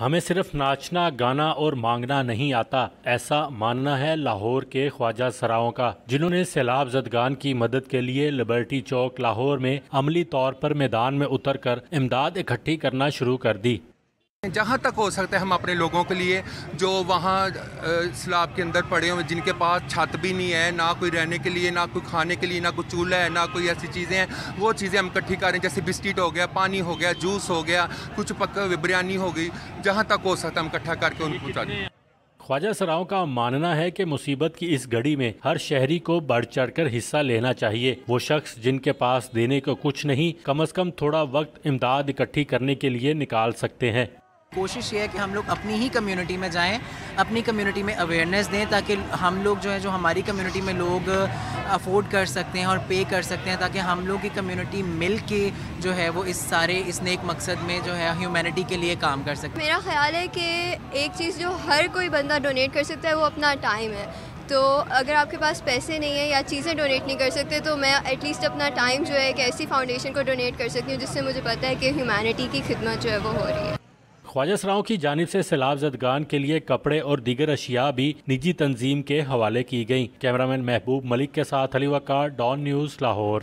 ہمیں صرف ناچنا گانا اور مانگنا نہیں آتا، ایسا ماننا ہے لاہور کے خواجہ سراؤں کا، جنہوں نے سیلاب زدگان کی مدد کے لیے لبرٹی چوک لاہور میں عملی طور پر میدان میں اتر کر امداد اکٹھی کرنا شروع کر دی۔ جہاں تک ہو سکتا ہے ہم اپنے لوگوں کے لیے جو وہاں سیلاب کے اندر پڑے ہوئے، جن کے پاس چھت بھی نہیں ہے، نہ کوئی رہنے کے لیے، نہ کوئی کھانے کے لیے، نہ کوئی چولہا ہے، نہ کوئی ایسی چیزیں ہیں، وہ چیزیں ہم اکٹھی کر رہے ہیں، جیسے بسکٹ ہو گیا، پانی ہو گیا، جوس ہو گیا، کچھ پکا بریانی ہو گئی، جہاں تک ہو سکتا ہے ہم اکٹھا کر کے ان کو پہنچا دیں۔ خواجہ سراؤں کا ماننا ہے کہ مصیبت کی اس گھڑی میں ہر شہری کو بڑھ چڑھ کر حصہ لینا چاہیے۔ وہ شخص جن کے پاس دینے کو کچھ نہیں، کم از کم تھوڑا وقت امداد اکٹھی کرنے کے لیے نکال سکتے ہیں۔ کوشش یہ ہے کہ ہم لوگ اپنی ہی کمیونٹی میں جائیں، اپنی کمیونٹی میں اویئرنیس دیں، تاکہ ہم لوگ جو ہماری کمیونٹی میں لوگ افورڈ کر سکتے ہیں اور پے کر سکتے ہیں، تاکہ ہم لوگ کی کمیونٹی مل کے جو ہے وہ اس نیک مقصد میں جو ہے ہیومینٹی کے لیے کام کر سکتے ہیں۔ میرا خیال ہے کہ ایک چیز جو ہر کوئی بندہ ڈونیٹ کر سکتا ہے وہ اپنا ٹائم ہے، تو اگر آپ کے پاس پیسے نہیں ہیں یا چیزیں ڈونیٹ نہیں کر سکتے تو میں ایٹ لیسٹ اپنا ٹائم جو ہے ایک ایسی فاؤنڈیشن کو ڈونیٹ کر سکتی ہوں جس سے مجھے پتہ ہے کہ ہیومینٹی کی خدمت جو ہے وہ ہو رہی ہے۔ خواجہ سراؤں کی جانب سے سیلاب زدگان کے لیے کپڑے اور دیگر اشیاء بھی نجی تنظیم کے حوالے کی گئیں۔ کیمرامین محبوب ملک کے ساتھ علی وقار، ڈان نیوز، لاہور۔